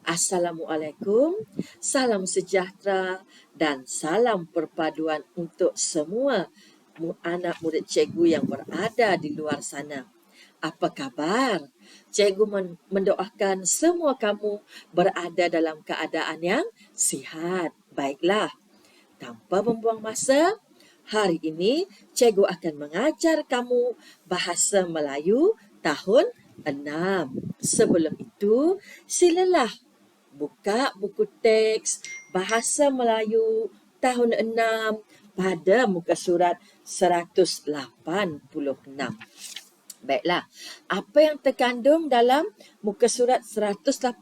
Assalamualaikum, salam sejahtera dan salam perpaduan untuk semua anak murid cikgu yang berada di luar sana. Apa khabar? Cikgu mendoakan semua kamu berada dalam keadaan yang sihat. Baiklah, tanpa membuang masa, hari ini cikgu akan mengajar kamu bahasa Melayu tahun 6. Sebelum itu, silalah buka buku teks Bahasa Melayu tahun 6 pada muka surat 186. Baiklah, apa yang terkandung dalam muka surat 186?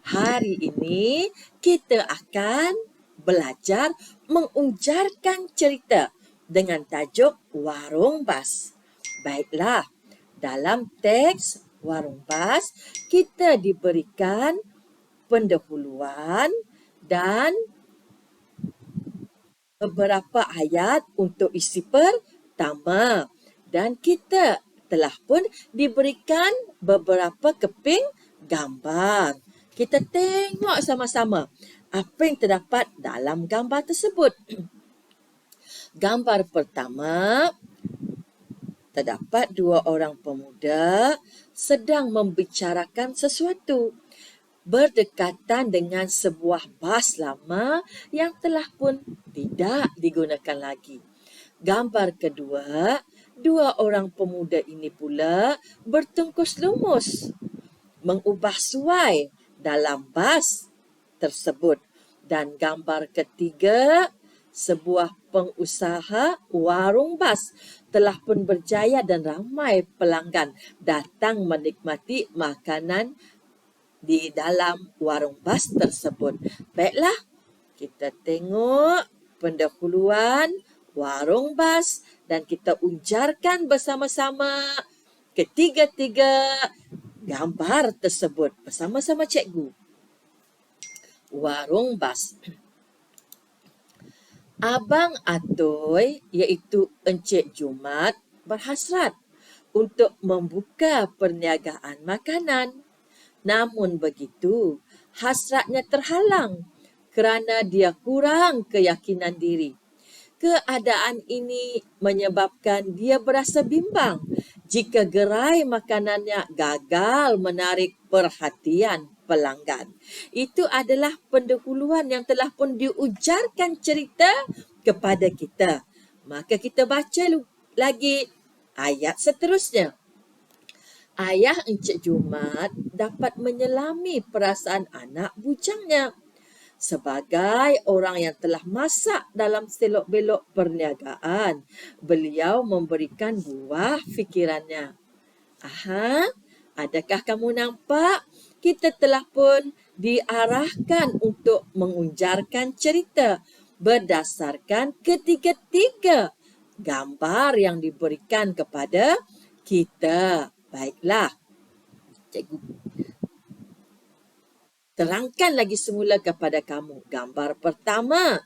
Hari ini kita akan belajar mengujarkan cerita dengan tajuk Warung Bas. Baiklah, dalam teks Warung Bas, kita diberikan pendahuluan dan beberapa ayat untuk isi pertama. Dan kita telah pun diberikan beberapa keping gambar. Kita tengok sama-sama apa yang terdapat dalam gambar tersebut. Gambar pertama, terdapat dua orang pemuda sedang membicarakan sesuatu berdekatan dengan sebuah bas lama yang telah pun tidak digunakan lagi. Gambar kedua, dua orang pemuda ini pula bertungkus lumus mengubah suai dalam bas tersebut. Dan gambar ketiga, sebuah pengusaha warung bas telah pun berjaya dan ramai pelanggan datang menikmati makanan di dalam warung bas tersebut. Baiklah, kita tengok pendahuluan warung bas dan kita ujarkan bersama-sama ketiga-tiga gambar tersebut bersama-sama cikgu. Warung bas. Abang Atoy, iaitu Encik Jumat, berhasrat untuk membuka perniagaan makanan. Namun begitu, hasratnya terhalang kerana dia kurang keyakinan diri. Keadaan ini menyebabkan dia berasa bimbang jika gerai makanannya gagal menarik perhatian pelanggan. Itu adalah pendahuluan yang telah pun diujarkan cerita kepada kita. Maka kita baca lagi ayat seterusnya. Ayah Encik Jumat dapat menyelami perasaan anak bujangnya. Sebagai orang yang telah masak dalam selok-belok perniagaan, beliau memberikan buah fikirannya. Aha, adakah kamu nampak? Kita telah pun diarahkan untuk mengujarkan cerita berdasarkan ketiga-tiga gambar yang diberikan kepada kita. Baiklah, cikgu terangkan lagi semula kepada kamu. Gambar pertama,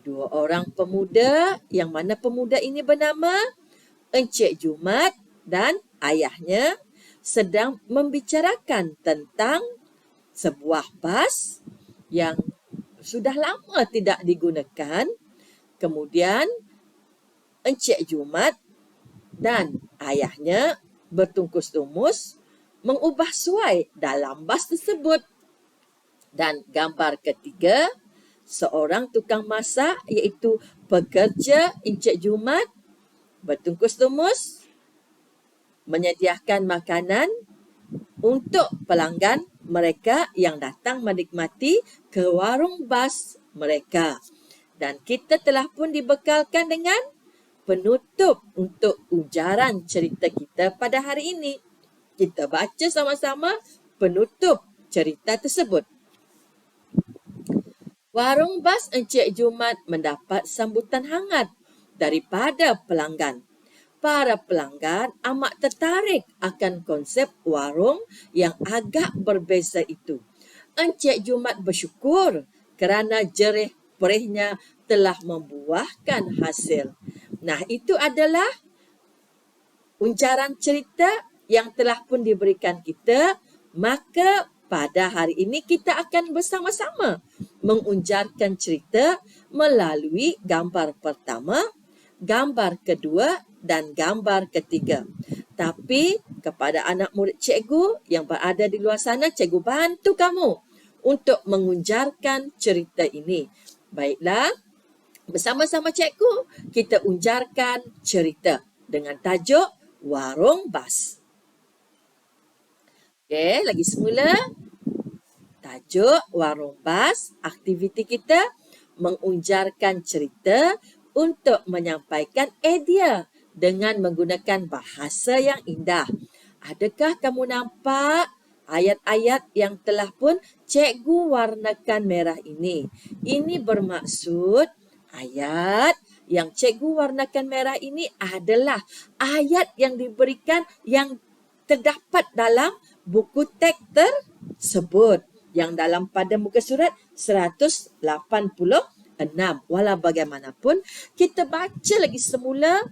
dua orang pemuda, yang mana pemuda ini bernama Encik Jumat dan ayahnya sedang membicarakan tentang sebuah bas yang sudah lama tidak digunakan. Kemudian Encik Jumat dan ayahnya bertungkus lumus mengubah suai dalam bas tersebut. Dan gambar ketiga, seorang tukang masak iaitu pekerja Encik Jumat bertungkus lumus menyediakan makanan untuk pelanggan mereka yang datang menikmati ke warung bas mereka. Dan kita telah pun dibekalkan dengan penutup untuk ujaran cerita kita pada hari ini. Kita baca sama-sama penutup cerita tersebut. Warung bas Encik Jumat mendapat sambutan hangat daripada pelanggan. Para pelanggan amat tertarik akan konsep warung yang agak berbeza itu. Encik Jumat bersyukur kerana jerih perihnya telah membuahkan hasil. Nah, itu adalah ujaran cerita yang telah pun diberikan kita. Maka pada hari ini kita akan bersama-sama mengunjarkan cerita melalui gambar pertama, gambar kedua dan gambar ketiga. Tapi kepada anak murid cikgu yang berada di luar sana, cikgu bantu kamu untuk mengunjarkan cerita ini. Baiklah, bersama-sama cikgu kita unjarkan cerita dengan tajuk Warung Bas. Okey, lagi semula. Tajuk Warung Bas, aktiviti kita mengunjarkan cerita untuk menyampaikan idea dengan menggunakan bahasa yang indah. Adakah kamu nampak ayat-ayat yang telah pun cikgu warnakan merah ini? Ini bermaksud ayat yang cikgu warnakan merah ini adalah ayat yang diberikan yang terdapat dalam buku teks tersebut yang dalam pada muka surat 186. Walau bagaimanapun, kita baca lagi semula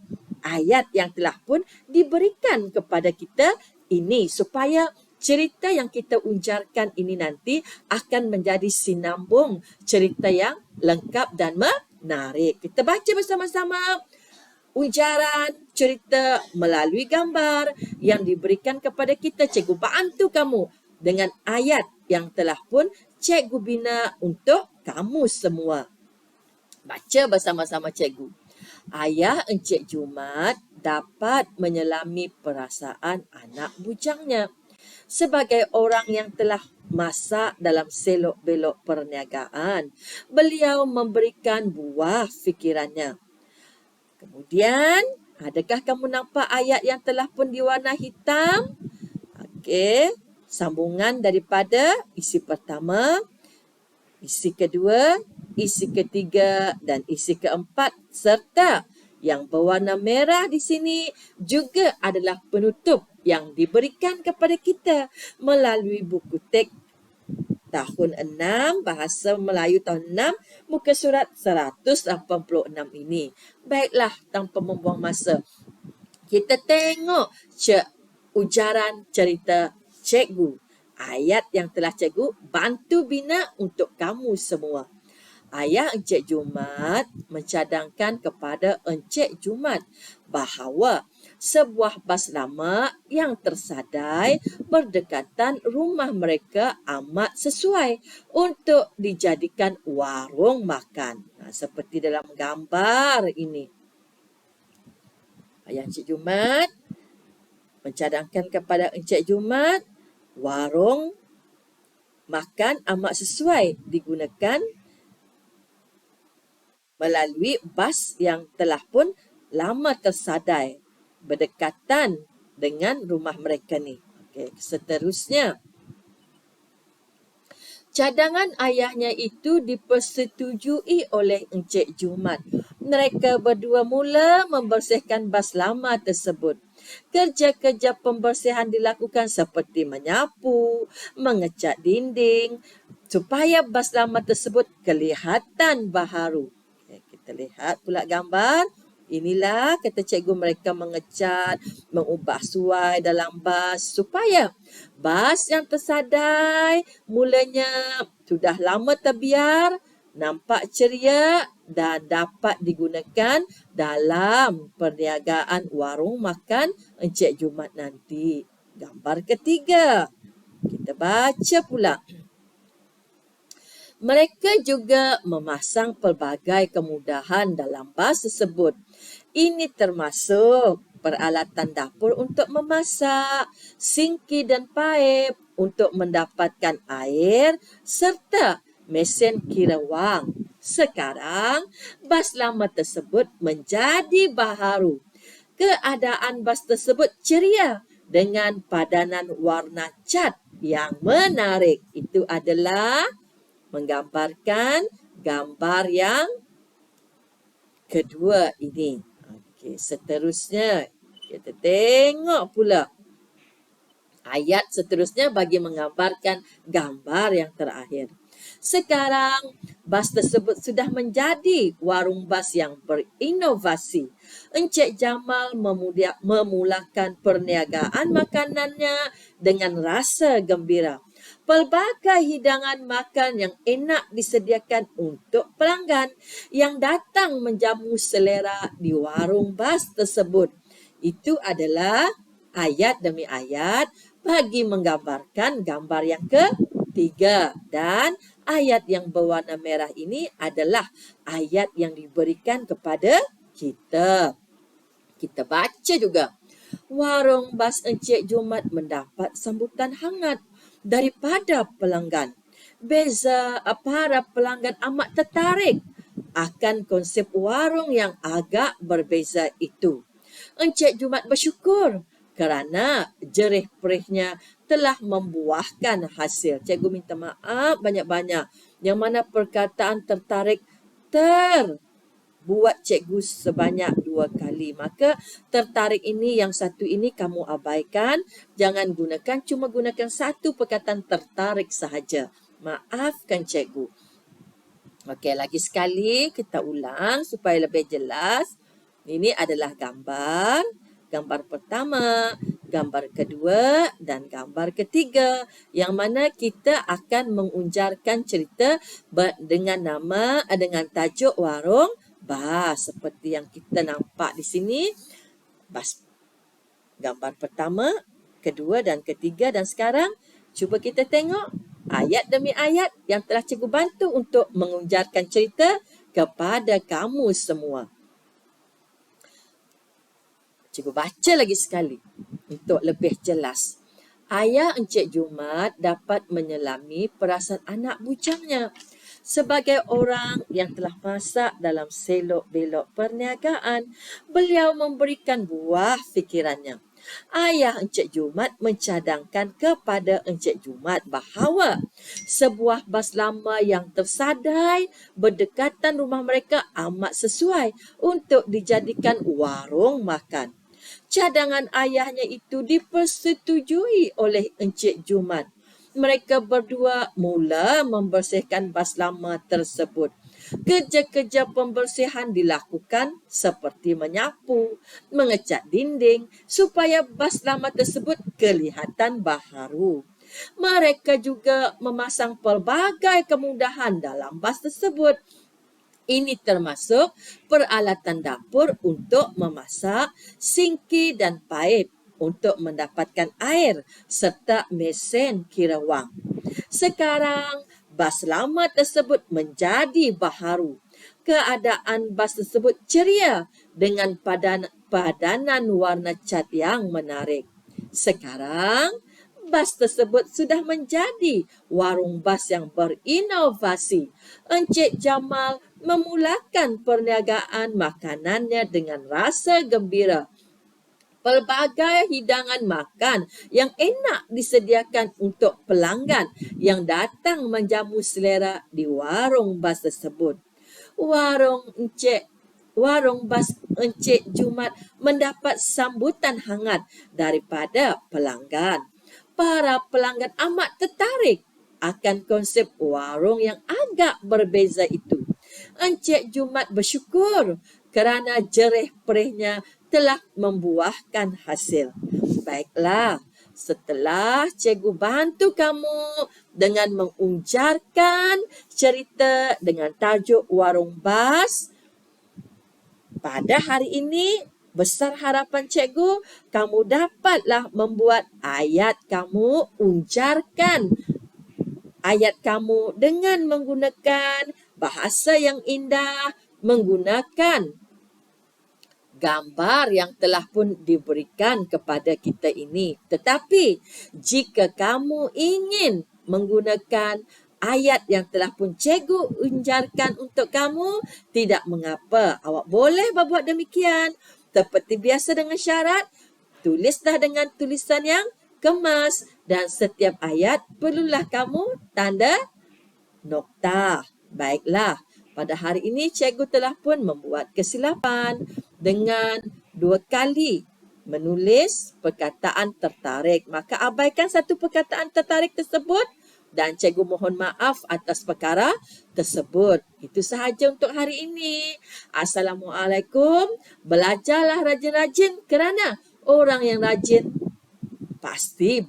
ayat yang telah pun diberikan kepada kita ini supaya cerita yang kita unjarkan ini nanti akan menjadi sinambung cerita yang lengkap dan menarik. Kita baca bersama-sama ujaran cerita melalui gambar yang diberikan kepada kita. Cikgu bantu kamu dengan ayat yang telah pun cikgu bina untuk kamu semua. Baca bersama-sama cikgu. Ayah Encik Jumat dapat menyelami perasaan anak bujangnya. Sebagai orang yang telah masak dalam selok-belok perniagaan, beliau memberikan buah fikirannya. Kemudian, adakah kamu nampak ayat yang telah pun diwarna hitam? Okey, sambungan daripada isi pertama, isi kedua, isi ketiga dan isi keempat serta yang berwarna merah di sini juga adalah penutup yang diberikan kepada kita melalui buku teks tahun 6, Bahasa Melayu tahun 6, muka surat 186 ini. Baiklah, tanpa membuang masa, kita tengok ujaran cerita cikgu. Ayat yang telah cikgu bantu bina untuk kamu semua. Ayah Encik Jumat mencadangkan kepada Encik Jumat bahawa sebuah bas lama yang tersadai berdekatan rumah mereka amat sesuai untuk dijadikan warung makan. Seperti dalam gambar ini. Ayah Encik Jumat mencadangkan kepada Encik Jumat warung makan amat sesuai digunakan melalui bas yang telah pun lama tersadai berdekatan dengan rumah mereka ni. Okey, seterusnya. Cadangan ayahnya itu dipersetujui oleh Encik Jumat. Mereka berdua mula membersihkan bas lama tersebut. Kerja-kerja pembersihan dilakukan seperti menyapu, mengecat dinding supaya bas lama tersebut kelihatan baharu. Kita lihat pula gambar. Inilah kata cikgu mereka mengecat, mengubah suai dalam bas supaya bas yang tersadai mulanya sudah lama terbiar, nampak ceria dan dapat digunakan dalam perniagaan warung makan Encik Jumat nanti. Gambar ketiga. Kita baca pula. Mereka juga memasang pelbagai kemudahan dalam bas tersebut. Ini termasuk peralatan dapur untuk memasak, sinki dan paip untuk mendapatkan air serta mesin kira wang. Sekarang, bas lama tersebut menjadi baharu. Keadaan bas tersebut ceria dengan padanan warna cat yang menarik. Itu adalah menggambarkan gambar yang kedua ini. Okey, seterusnya kita tengok pula ayat seterusnya bagi menggambarkan gambar yang terakhir. Sekarang, bas tersebut sudah menjadi warung bas yang berinovasi. Encik Jamal memulakan perniagaan makanannya dengan rasa gembira. pelbagai hidangan makan yang enak disediakan untuk pelanggan yang datang menjamu selera di warung bas tersebut. Itu adalah ayat demi ayat bagi menggambarkan gambar yang ketiga. Dan ayat yang berwarna merah ini adalah ayat yang diberikan kepada kita. Kita baca juga. Warung bas Encik Jumat mendapat sambutan hangat daripada pelanggan. Para pelanggan amat tertarik akan konsep warung yang agak berbeza itu. Encik Jumat bersyukur kerana jerih-perihnya telah membuahkan hasil. Cikgu minta maaf banyak-banyak. Yang mana perkataan tertarik buat cikgu sebanyak 2 kali. Maka tertarik ini, yang satu ini kamu abaikan. Jangan gunakan, cuma gunakan satu perkataan tertarik sahaja. Maafkan cikgu. Okey, lagi sekali kita ulang supaya lebih jelas. Ini adalah gambar. Gambar pertama, gambar kedua dan gambar ketiga. Yang mana kita akan mengunjarkan cerita dengan tajuk warung bas. Seperti yang kita nampak di sini. Bas. Gambar pertama, kedua dan ketiga. Dan sekarang cuba kita tengok ayat demi ayat yang telah cikgu bantu untuk mengunjarkan cerita kepada kamu semua. Cikgu baca lagi sekali untuk lebih jelas. Ayah Encik Jumat dapat menyelami perasaan anak bujangnya. Sebagai orang yang telah masak dalam selok-belok perniagaan, beliau memberikan buah fikirannya. Ayah Encik Jumat mencadangkan kepada Encik Jumat bahawa sebuah bas lama yang tersadai berdekatan rumah mereka amat sesuai untuk dijadikan warung makan. Cadangan ayahnya itu dipersetujui oleh Encik Jumat. Mereka berdua mula membersihkan bas lama tersebut. Kerja-kerja pembersihan dilakukan seperti menyapu, mengecat dinding supaya bas lama tersebut kelihatan baharu. Mereka juga memasang pelbagai kemudahan dalam bas tersebut. Ini termasuk peralatan dapur untuk memasak, sinki dan paip untuk mendapatkan air serta mesin kira wang. Sekarang, bas lama tersebut menjadi baharu. Keadaan bas tersebut ceria dengan padanan warna cat yang menarik. Sekarang, bas tersebut sudah menjadi warung bas yang berinovasi. Encik Jamal memulakan perniagaan makanannya dengan rasa gembira. Pelbagai hidangan makan yang enak disediakan untuk pelanggan yang datang menjamu selera di warung bas tersebut. Warung bas Encik Jumat mendapat sambutan hangat daripada pelanggan. Para pelanggan amat tertarik akan konsep warung yang agak berbeza itu. Encik Jumat bersyukur kerana jerih-perihnya telah membuahkan hasil. Baiklah, setelah cikgu bantu kamu dengan mengujarkan cerita dengan tajuk warung bas, pada hari ini, besar harapan cikgu, kamu dapatlah membuat ayat kamu, ujarkan ayat kamu dengan menggunakan bahasa yang indah, menggunakan gambar yang telah pun diberikan kepada kita ini. Tetapi, jika kamu ingin menggunakan ayat yang telah pun cikgu ujarkan untuk kamu, tidak mengapa. Awak boleh berbuat demikian. Seperti biasa dengan syarat, tulislah dengan tulisan yang kemas dan setiap ayat perlulah kamu tanda nokta. Baiklah, pada hari ini cikgu telah pun membuat kesilapan dengan 2 kali menulis perkataan tertarik. Maka abaikan satu perkataan tertarik tersebut dan cikgu mohon maaf atas perkara tersebut. Itu sahaja untuk hari ini. Assalamualaikum. Belajarlah rajin-rajin kerana orang yang rajin pasti